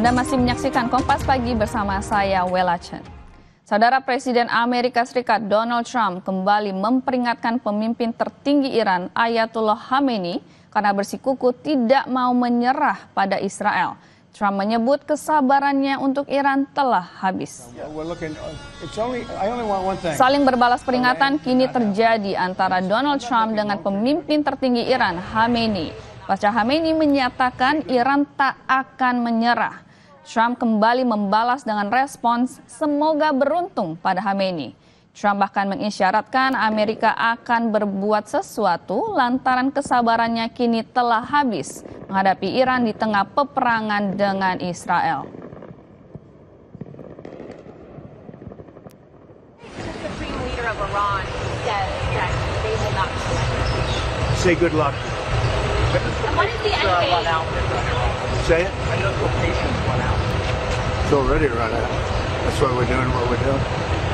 Anda masih menyaksikan Kompas Pagi bersama saya, Wela Chen. Saudara Presiden Amerika Serikat Donald Trump kembali memperingatkan pemimpin tertinggi Iran Ayatollah Khamenei karena bersikukuh tidak mau menyerah pada Israel. Trump menyebut kesabarannya untuk Iran telah habis. Saling berbalas peringatan kini terjadi antara Donald Trump dengan pemimpin tertinggi Iran Khamenei. Pasca Khamenei menyatakan Iran tak akan menyerah. Trump kembali membalas dengan respons semoga beruntung pada Khamenei. Trump bahkan mengisyaratkan Amerika akan berbuat sesuatu lantaran kesabarannya kini telah habis menghadapi Iran di tengah peperangan dengan Israel. Say good luck. What is the end game? Say it. I know the location's run out. It's already run out. That's why we're doing what we're doing.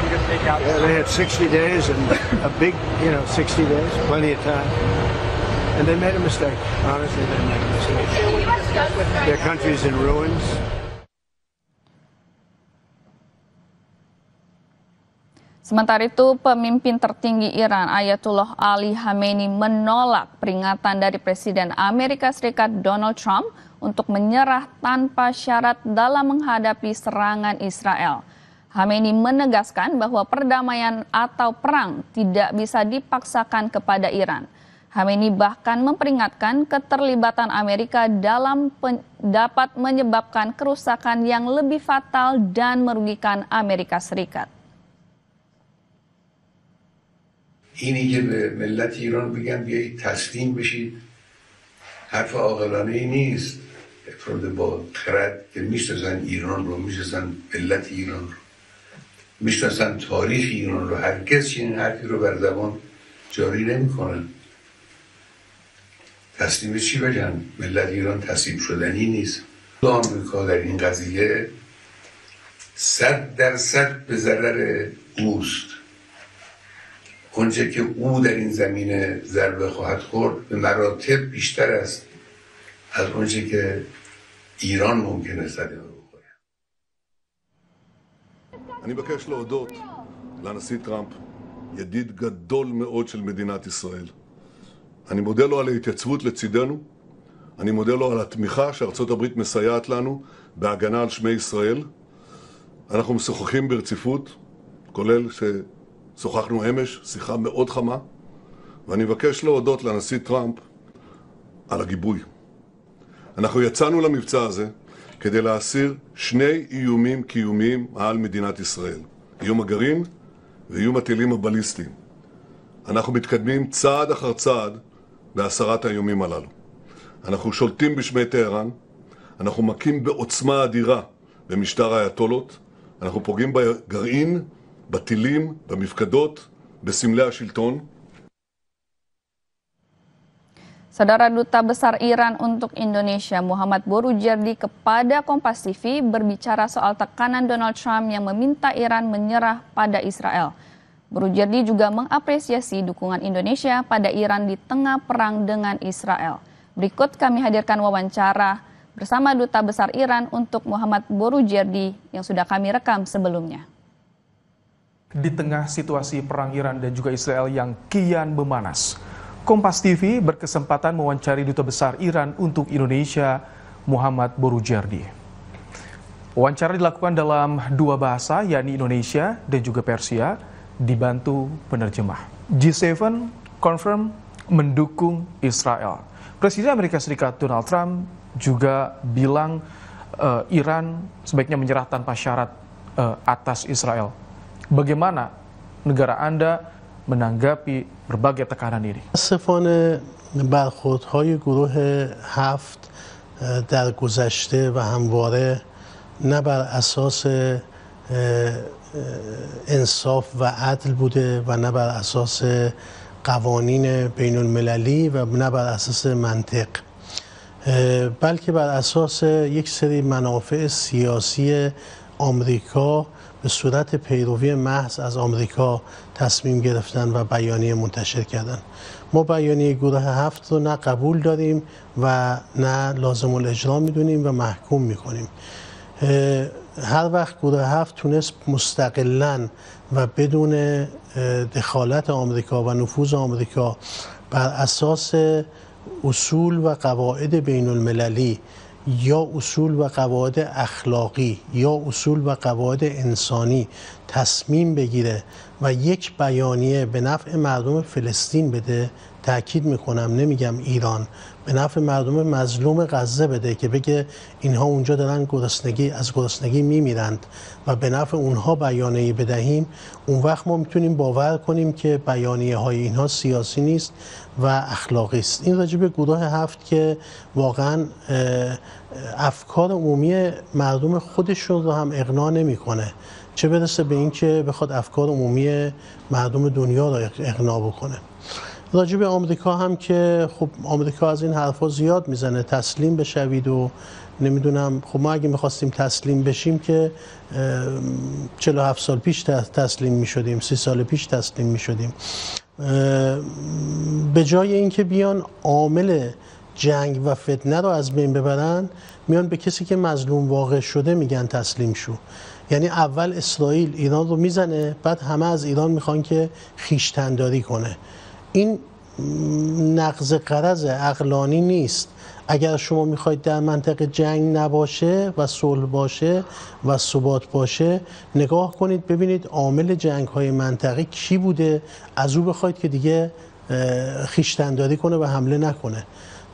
You just take out. Yeah, they had 60 days and a big, 60 days, plenty of time. And they made a mistake. Honestly, they made a mistake. Their country's in ruins. Sementara itu, pemimpin tertinggi Iran Ayatollah Ali Khamenei menolak peringatan dari Presiden Amerika Serikat Donald Trump untuk menyerah tanpa syarat dalam menghadapi serangan Israel. Khamenei menegaskan bahwa perdamaian atau perang tidak bisa dipaksakan kepada Iran. Khamenei bahkan memperingatkan keterlibatan Amerika dapat menyebabkan kerusakan yang lebih fatal dan merugikan Amerika Serikat. اینی که به ملت ایران بگم بیایید تسلیم بشید حرف عاقلانه ای نیست. افراد با خرد که میشناسن ایران رو، میشناسن ملت ایران رو، میشناسن تاریخ ایران رو، هرگز چنین حرفی رو بر زبان جاری نمیکنن. تسلیم چی بگن؟ ملت ایران تسلیم شدنی نیست. آمریکا در این قضیه 100% به ضرر اوست. اونچه که او در این زمینه ضربه خواهد خورد به مراتب بیشتر است از اونچه که ایران ممکنه صدمه بخوره. אני מבקש להודות לנשיא טראמפ, ידיד גדול מאוד של מדינת ישראל. אני מודה לו על ההתייצבות לצידנו, אני מודה לו על התמיכה שארצות הברית מסייעת לנו בהגנה על שמי ישראל. אנחנו משוחחים ברציפות, כולל שוחחנו אמש, שיחה מאוד חמה, ואני מבקש להודות לנשיא טראמפ על הגיבוי. אנחנו יצאנו למבצע הזה כדי להסיר שני איומים קיומיים על מדינת ישראל. איום הגרעין ואיום הטילים הבליסטיים. אנחנו מתקדמים צעד אחר צעד בהסרת האיומים הללו. אנחנו שולטים בשמי טהרן, אנחנו מכים בעוצמה אדירה במשטר האייתולות, אנחנו פוגעים בגרעין, בטילים, במפקדות, בסמלי השלטון. Saudara Duta Besar Iran untuk Indonesia Muhammad Borujerdi kepada Kompas TV berbicara soal tekanan Donald Trump yang meminta Iran menyerah pada Israel. Borujerdi juga mengapresiasi dukungan Indonesia pada Iran di tengah perang dengan Israel. Berikut kami hadirkan wawancara bersama Duta Besar Iran untuk Muhammad Borujerdi yang sudah kami rekam sebelumnya. Di tengah situasi perang Iran dan juga Israel yang kian memanas, Kompas TV berkesempatan mewawancari Duta Besar Iran untuk Indonesia, Muhammad Borujerdi. Wawancara dilakukan dalam dua bahasa, yakni Indonesia dan juga Persia, dibantu penerjemah. G7 confirm mendukung Israel. Presiden Amerika Serikat Donald Trump juga bilang Iran sebaiknya menyerah tanpa syarat atas Israel. Bagaimana negara Anda menanggapi berbagai tekanan ini? متاسفانه برخوردهای گروه 7 در گذشته و همواره نه بر اساس انصاف و عدل بوده و نه بر اساس قوانین بین المللی و نه بر اساس منطق، بلکه بر اساس یک سری منافع سیاسی آمریکا به صورت پیروی محض از آمریکا تصمیم گرفتن و بیانیه منتشر کردن. ما بیانیه گروه 7 رو نه قبول داریم و نه لازم الاجرا میدونیم و محکوم میکنیم. هر وقت گروه 7 تونست مستقلاً و بدون دخالت آمریکا و نفوذ آمریکا بر اساس اصول و قواعد بین المللی یا اصول و قواعد اخلاقی یا اصول و قواعد انسانی تصمیم بگیره و یک بیانیه به نفع مردم فلسطین بده، تأکید میکنم نمیگم ایران، به نفع مردم مظلوم غزه بده که بگه اینها اونجا دارن از گرسنگی میمیرند و به نفع اونها بیانیه بدهیم، اون وقت ما میتونیم باور کنیم که بیانیه های اینها سیاسی نیست و اخلاقی است. این راجع به گروه 7 که واقعا افکار عمومی مردم خودشون رو هم اقناع نمیکنه، چه برسه به این که بخواد افکار عمومی مردم دنیا رو اقناع بکنه. راجع به آمریکا هم که خب آمریکا از این حرفا زیاد میزنه، تسلیم بشوید و نمیدونم. خب ما اگه میخواستیم تسلیم بشیم که 47 سال پیش تسلیم میشدیم، 30 سال پیش تسلیم میشدیم. به جای اینکه بیان عامل جنگ و فتنه رو از بین ببرن، میان به کسی که مظلوم واقع شده میگن تسلیم شو. یعنی اول اسرائیل ایران رو میزنه، بعد همه از ایران میخوان که خویشتنداری کنه. این نقض غرض عقلانی نیست. اگر شما میخواید در منطقه جنگ نباشه و صلح باشه و ثبات باشه، نگاه کنید ببینید عامل جنگ های منطقه کی بوده، از او بخواید که دیگه خویشتنداری کنه و حمله نکنه.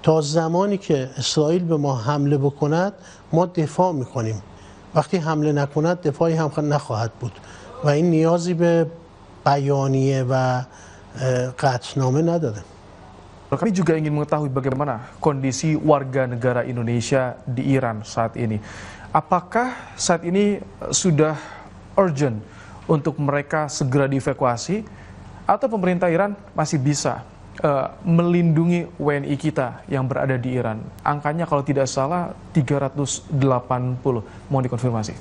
تا زمانی که اسرائیل به ما حمله بکند ما دفاع میکنیم، وقتی حمله نکند دفاعی هم نخواهد بود و این نیازی به بیانیه و qatname نداره. Kami juga ingin mengetahui bagaimana kondisi warga negara Indonesia di Iran saat ini. Apakah saat ini sudah urgent untuk mereka segera dievakuasi atau pemerintah Iran masih bisa melindungi WNI kita yang berada di Iran? Angkanya kalau tidak salah 380. Mohon dikonfirmasi.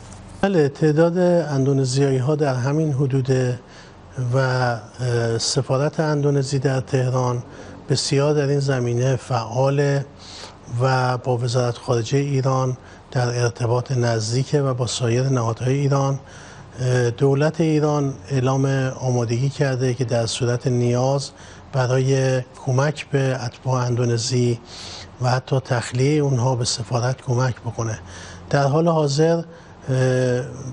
بله، تعداد اندونزیایی ها در همین حدود و سفارت اندونزی در تهران بسیار در این زمینه فعال و با وزارت خارجه ایران در ارتباط نزدیک و با سایر نهادهای ایران. دولت ایران اعلام آمادگی کرده که در صورت نیاز برای کمک به اتباع اندونزی و حتی تخلیه اونها به سفارت کمک بکنه. در حال حاضر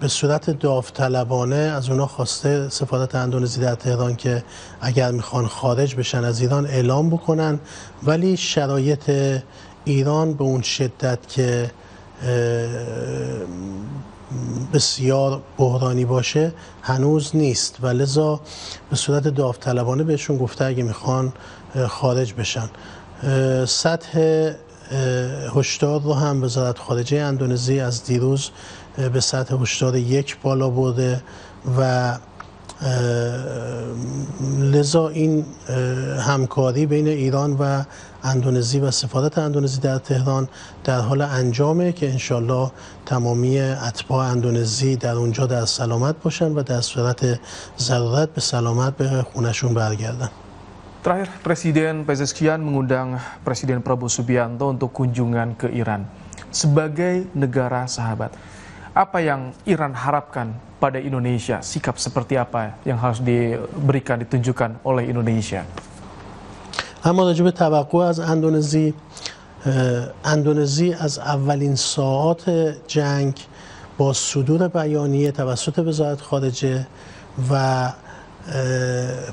به صورت داوطلبانه از اونها خواسته سفارت اندونزی در تهران که اگر میخوان خارج بشن از ایران اعلام بکنن، ولی شرایط ایران به اون شدت که بسیار بحرانی باشه هنوز نیست و لذا به صورت داوطلبانه بهشون گفته اگه میخوان خارج بشن. سطح هشدار رو هم وزارت خارجه اندونزی از دیروز به سطح هشدار 1 بالا برده و لذا این همکاری بین ایران و اندونزی و سفارت اندونزی در تهران در حال انجامه که انشالله تمامی اتباع اندونزی در اونجا در سلامت باشن و در صورت ضرورت به سلامت به خونشون برگردن. Terakhir, Presiden Pezeshkian mengundang Presiden Prabowo Subianto untuk kunjungan ke Iran. Sebagai negara sahabat, apa yang Iran harapkan pada Indonesia? Sikap seperti apa yang harus diberikan, ditunjukkan oleh Indonesia? اما راجع به توقع از اندونزی از اولین ساعات جنگ با صدور بیانیه توسط وزارت خارجه و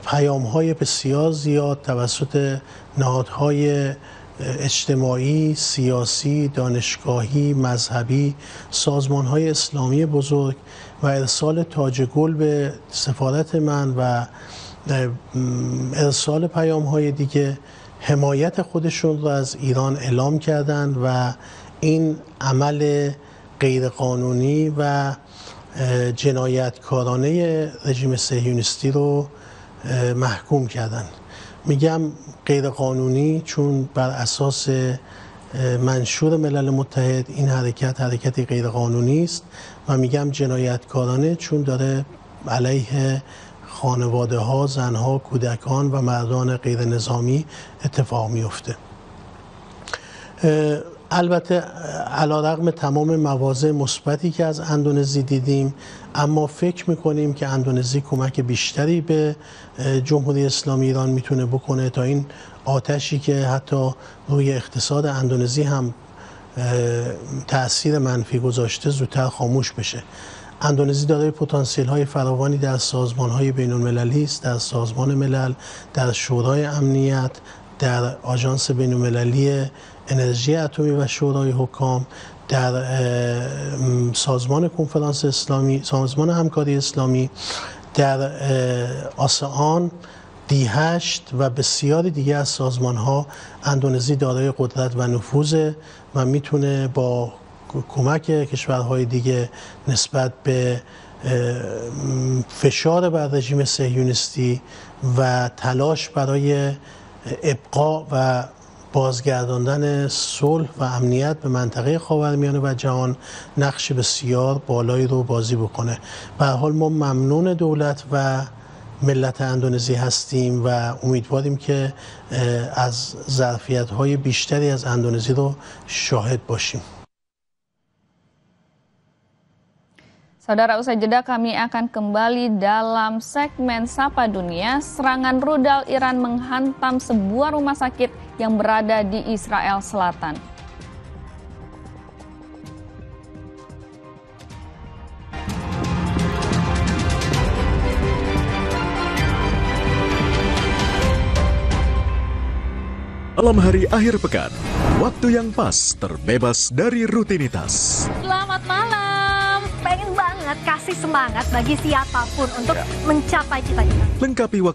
پیام‌های بسیار زیاد توسط نهادهای اجتماعی، سیاسی، دانشگاهی، مذهبی، سازمان‌های اسلامی بزرگ و ارسال تاج گل به سفارت من و ارسال پیام‌های دیگه حمایت خودشون رو از ایران اعلام کردند و این عمل غیرقانونی و جنایتکارانه رژیم صهیونیستی رو محکوم کردن. میگم غیرقانونی چون بر اساس منشور ملل متحد این حرکتی غیرقانونی است و میگم جنایتکارانه چون داره علیه خانواده ها، زنها، کودکان و مردان غیر نظامی اتفاق میفته. البته علیرغم تمام مواضع مثبتی که از اندونزی دیدیم، اما فکر میکنیم که اندونزی کمک بیشتری به جمهوری اسلامی ایران میتونه بکنه تا این آتشی که حتی روی اقتصاد اندونزی هم تأثیر منفی گذاشته زودتر خاموش بشه. اندونزی دارای پتانسیل های فراوانی در سازمان های بین المللی است، در سازمان ملل، در شورای امنیت، در آژانس بین المللی انرژی اتمی و شورای حکام، در سازمان کنفرانس اسلامی، سازمان همکاری اسلامی، در آسئان، D8 و بسیاری دیگه از سازمان‌ها اندونزی دارای قدرت و نفوذ و میتونه با کمک کشورهای دیگه نسبت به فشار بر رژیم صهیونیستی و تلاش برای ابقا و بازگرداندن صلح و امنیت به منطقه خاورمیانه و جهان نقش بسیار بالایی رو بازی بکنه. به هر حال ما ممنون دولت و ملت اندونزی هستیم و امیدواریم که از ظرفیت‌های بیشتری از اندونزی رو شاهد باشیم. Saudara, usai jeda kami akan kembali dalam segmen Sapa Dunia. Serangan rudal Iran menghantam sebuah rumah sakit yang berada di Israel Selatan. Malam hari akhir pekan, waktu yang pas terbebas dari rutinitas. Selamat malam. Pengen banget kasih semangat bagi siapapun untuk mencapai cita-cita. Lengkapi waktu